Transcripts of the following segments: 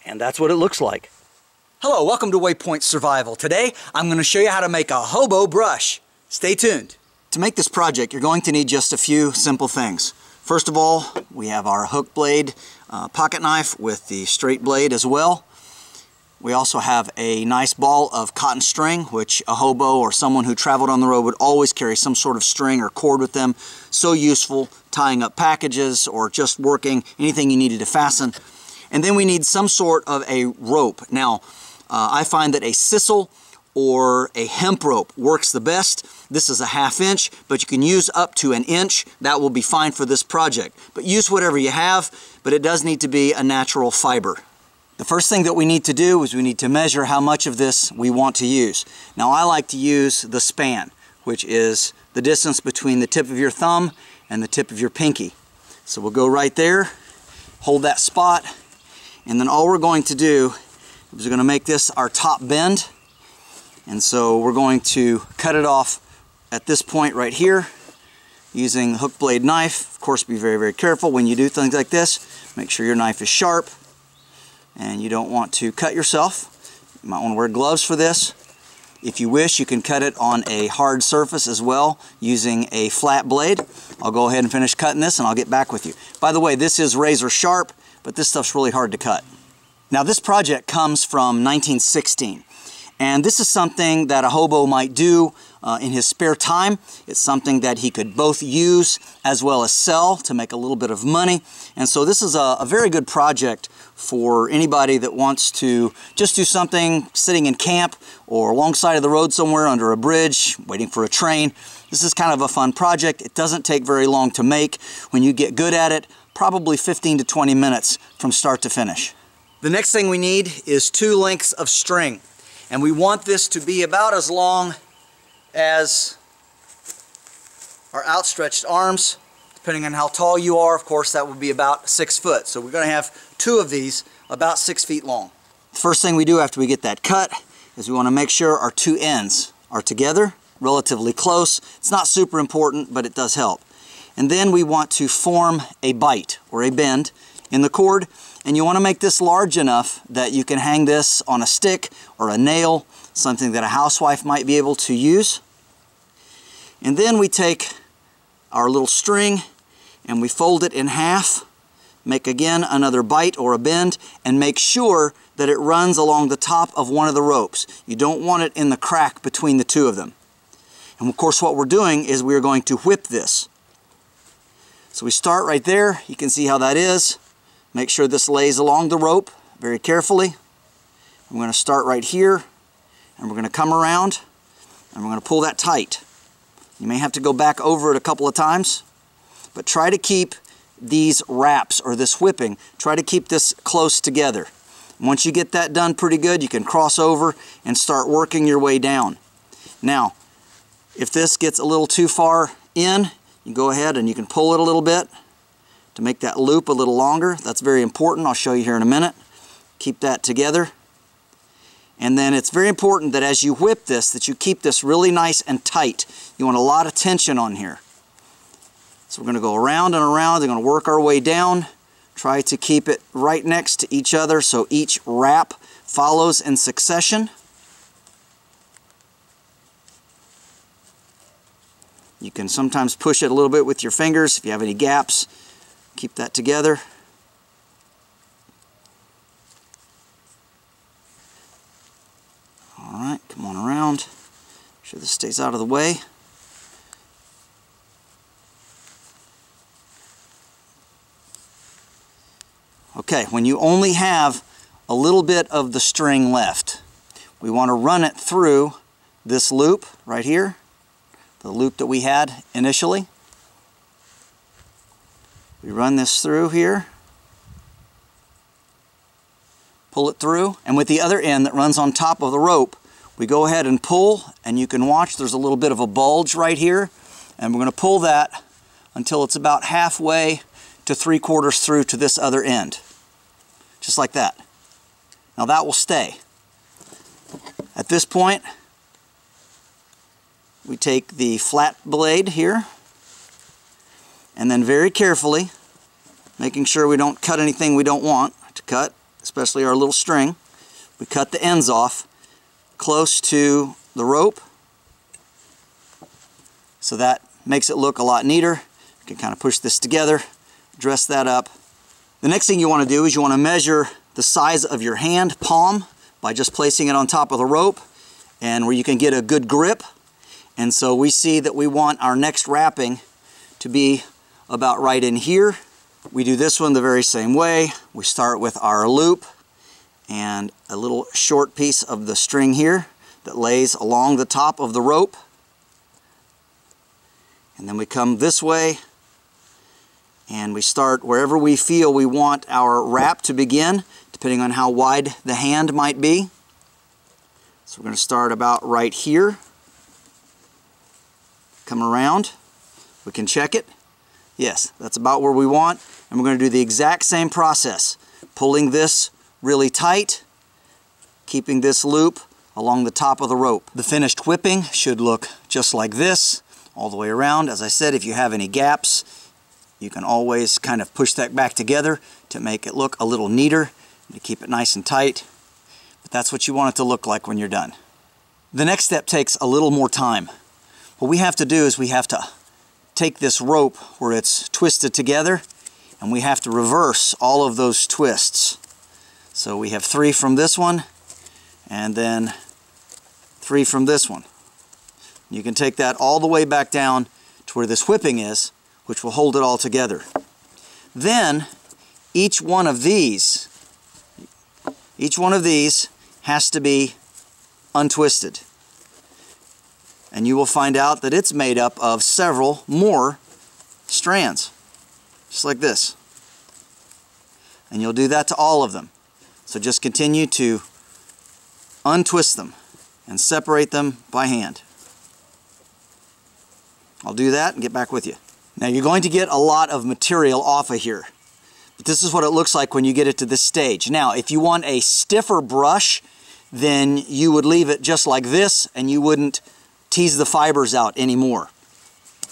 and that's what it looks like. Hello, welcome to Waypoint Survival. Today I'm going to show you how to make a hobo brush. Stay tuned. To make this project, you're going to need just a few simple things. First of all, we have our hook blade pocket knife with the straight blade as well. We also have a nice ball of cotton string, which a hobo or someone who traveled on the road would always carry some sort of string or cord with them. So useful tying up packages or just working, anything you needed to fasten. And then we need some sort of a rope. Now, I find that a sisal or a hemp rope works the best. This is a 1/2 inch, but you can use up to 1 inch. That will be fine for this project. But use whatever you have, but it does need to be a natural fiber. The first thing that we need to do is we need to measure how much of this we want to use. Now I like to use the span, which is the distance between the tip of your thumb and the tip of your pinky. So we'll go right there, hold that spot, and then all we're going to do is we're going to make this our top bend. And so we're going to cut it off at this point right here using the hook blade knife. Of course, be very, very careful when you do things like this. Make sure your knife is sharp and you don't want to cut yourself. You might want to wear gloves for this. If you wish, you can cut it on a hard surface as well using a flat blade. I'll go ahead and finish cutting this and I'll get back with you. By the way, this is razor sharp, but this stuff's really hard to cut. Now this project comes from 1916. And this is something that a hobo might do in his spare time. It's something that he could both use as well as sell to make a little bit of money. And so this is a very good project for anybody that wants to just do something sitting in camp or alongside of the road somewhere under a bridge, waiting for a train. This is kind of a fun project. It doesn't take very long to make. When you get good at it, probably 15 to 20 minutes from start to finish. The next thing we need is 2 lengths of string. And we want this to be about as long as our outstretched arms. Depending on how tall you are, of course, that would be about 6 foot. So we're going to have 2 of these about 6 feet long. The first thing we do after we get that cut is we want to make sure our 2 ends are together, relatively close. It's not super important, but it does help. And then we want to form a bite or a bend in the cord. And you want to make this large enough that you can hang this on a stick or a nail, something that a housewife might be able to use. And then we take our little string and we fold it in half, make again another bite or a bend, and make sure that it runs along the top of one of the ropes. You don't want it in the crack between the 2 of them. And of course what we're doing is we're going to whip this. So we start right there. You can see how that is. Make sure this lays along the rope very carefully. I'm going to start right here, and we're going to come around, and we're going to pull that tight. You may have to go back over it a couple of times, but try to keep these wraps, or this whipping, try to keep this close together. Once you get that done pretty good, you can cross over and start working your way down. Now, if this gets a little too far in, you go ahead and you can pull it a little bit to make that loop a little longer. That's very important. I'll show you here in a minute. Keep that together. And then it's very important that as you whip this, that you keep this really nice and tight. You want a lot of tension on here. So we're going to go around and around. We're going to work our way down. Try to keep it right next to each other so each wrap follows in succession. You can sometimes push it a little bit with your fingers if you have any gaps. Keep that together. All right, come on around. Make sure this stays out of the way. Okay, when you only have a little bit of the string left, we want to run it through this loop right here, the loop that we had initially. We run this through here, pull it through, and with the other end that runs on top of the rope, we go ahead and pull, and you can watch there's a little bit of a bulge right here, and we're going to pull that until it's about halfway to 3/4 through to this other end. Just like that. Now that will stay. At this point, we take the flat blade here, and then very carefully, making sure we don't cut anything we don't want to cut, especially our little string. We cut the ends off close to the rope, so that makes it look a lot neater. You can kind of push this together, dress that up. The next thing you want to do is you want to measure the size of your hand, palm, by just placing it on top of the rope and where you can get a good grip. And so we see that we want our next wrapping to be about right in here. We do this one the very same way. We start with our loop and a little short piece of the string here that lays along the top of the rope. And then we come this way and we start wherever we feel we want our wrap to begin, depending on how wide the hand might be. So we're going to start about right here. Come around. We can check it. Yes, that's about where we want. And we're going to do the exact same process. Pulling this really tight, keeping this loop along the top of the rope. The finished whipping should look just like this, all the way around. As I said, if you have any gaps, you can always kind of push that back together to make it look a little neater, to keep it nice and tight. But that's what you want it to look like when you're done. The next step takes a little more time. What we have to do is we have to take this rope where it's twisted together, and we have to reverse all of those twists. So we have 3 from this one, and then 3 from this one. You can take that all the way back down to where this whipping is, which will hold it all together. Then each one of these has to be untwisted. And you will find out that it's made up of several more strands, just like this. And you'll do that to all of them. So just continue to untwist them and separate them by hand. I'll do that and get back with you. Now you're going to get a lot of material off of here, but this is what it looks like when you get it to this stage. Now if you want a stiffer brush, then you would leave it just like this and you wouldn't tease the fibers out anymore.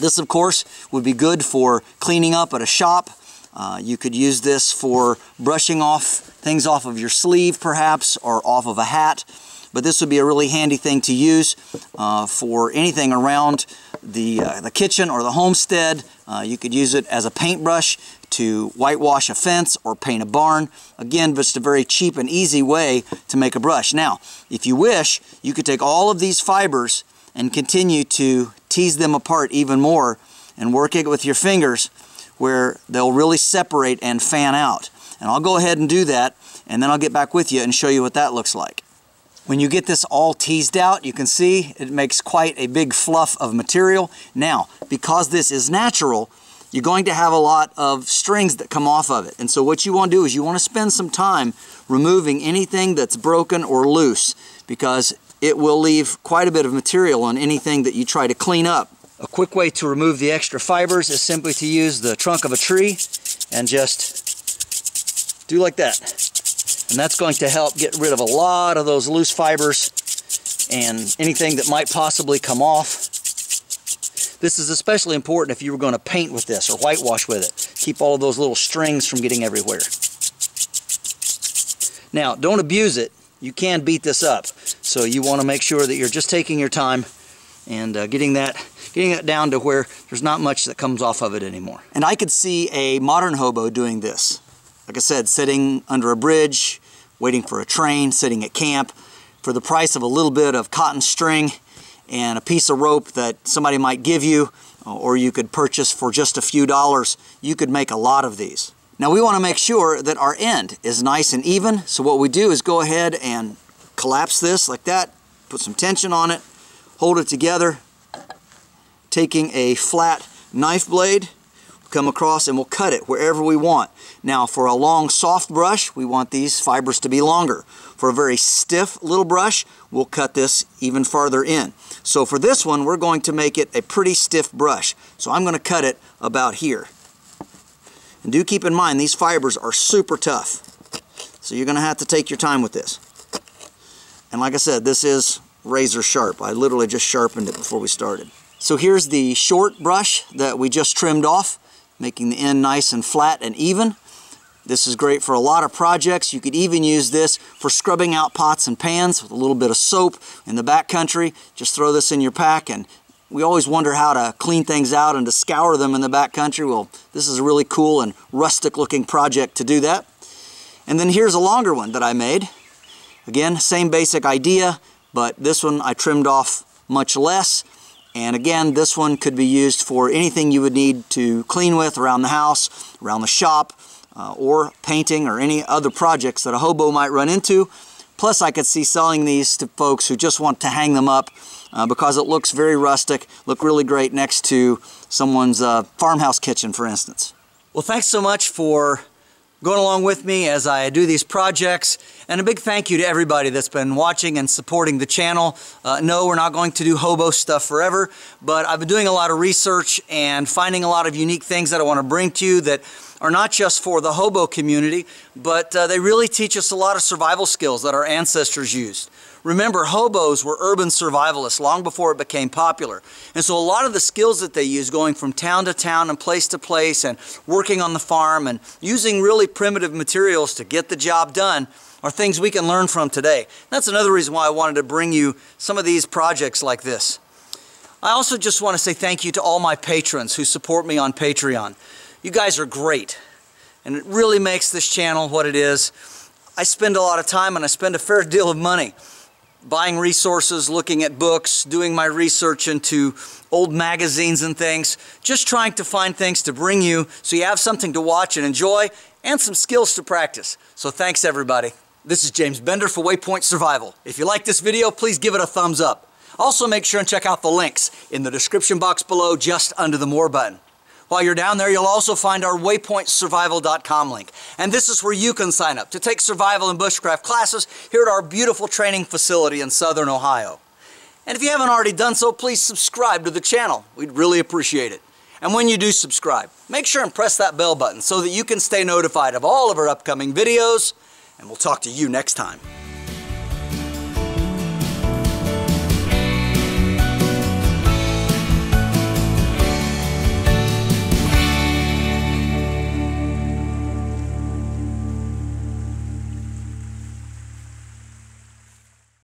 This of course would be good for cleaning up at a shop. You could use this for brushing off things off of your sleeve perhaps, or off of a hat. But this would be a really handy thing to use for anything around the kitchen or the homestead. You could use it as a paintbrush to whitewash a fence or paint a barn. Again, just a very cheap and easy way to make a brush. Now, if you wish, you could take all of these fibers and continue to tease them apart even more and work it with your fingers where they'll really separate and fan out. And I'll go ahead and do that, and then I'll get back with you and show you what that looks like. When you get this all teased out, you can see it makes quite a big fluff of material. Now, because this is natural, you're going to have a lot of strings that come off of it. And so what you want to do is you want to spend some time removing anything that's broken or loose, because it will leave quite a bit of material on anything that you try to clean up. A quick way to remove the extra fibers is simply to use the trunk of a tree and just do like that. And that's going to help get rid of a lot of those loose fibers and anything that might possibly come off. This is especially important if you were going to paint with this or whitewash with it. Keep all of those little strings from getting everywhere. Now, don't abuse it. You can beat this up. So you want to make sure that you're just taking your time and getting that down to where there's not much that comes off of it anymore. And I could see a modern hobo doing this. Like I said, sitting under a bridge, waiting for a train, sitting at camp, for the price of a little bit of cotton string and a piece of rope that somebody might give you, or you could purchase for just a few dollars. You could make a lot of these. Now we want to make sure that our end is nice and even, so what we do is go ahead and collapse this like that, put some tension on it, hold it together, taking a flat knife blade, come across and we'll cut it wherever we want. Now for a long soft brush, we want these fibers to be longer. For a very stiff little brush, we'll cut this even farther in. So for this one, we're going to make it a pretty stiff brush. So I'm going to cut it about here. And do keep in mind, these fibers are super tough. So you're going to have to take your time with this. And like I said, this is razor sharp. I literally just sharpened it before we started. So here's the short brush that we just trimmed off, making the end nice and flat and even. This is great for a lot of projects. You could even use this for scrubbing out pots and pans with a little bit of soap in the backcountry. Just throw this in your pack, and we always wonder how to clean things out and to scour them in the backcountry. Well, this is a really cool and rustic looking project to do that. And then here's a longer one that I made. Again, same basic idea, but this one I trimmed off much less. And again, this one could be used for anything you would need to clean with around the house, around the shop, or painting or any other projects that a hobo might run into. Plus, I could see selling these to folks who just want to hang them up because it looks very rustic, look really great next to someone's farmhouse kitchen, for instance. Well, thanks so much for going along with me as I do these projects, and a big thank you to everybody that's been watching and supporting the channel. No, we're not going to do hobo stuff forever, but I've been doing a lot of research and finding a lot of unique things that I want to bring to you that are not just for the hobo community, but they really teach us a lot of survival skills that our ancestors used. Remember, hobos were urban survivalists long before it became popular. And so a lot of the skills that they used going from town to town and place to place and working on the farm and using really primitive materials to get the job done are things we can learn from today. That's another reason why I wanted to bring you some of these projects like this. I also just want to say thank you to all my patrons who support me on Patreon. You guys are great, and it really makes this channel what it is. I spend a lot of time and I spend a fair deal of money buying resources, looking at books, doing my research into old magazines and things, just trying to find things to bring you so you have something to watch and enjoy and some skills to practice. So thanks everybody. This is James Bender for Waypoint Survival. If you like this video, please give it a thumbs up. Also make sure and check out the links in the description box below just under the More button. While you're down there, you'll also find our waypointsurvival.com link. And this is where you can sign up to take survival and bushcraft classes here at our beautiful training facility in Southern Ohio. And if you haven't already done so, please subscribe to the channel. We'd really appreciate it. And when you do subscribe, make sure and press that bell button so that you can stay notified of all of our upcoming videos. And we'll talk to you next time.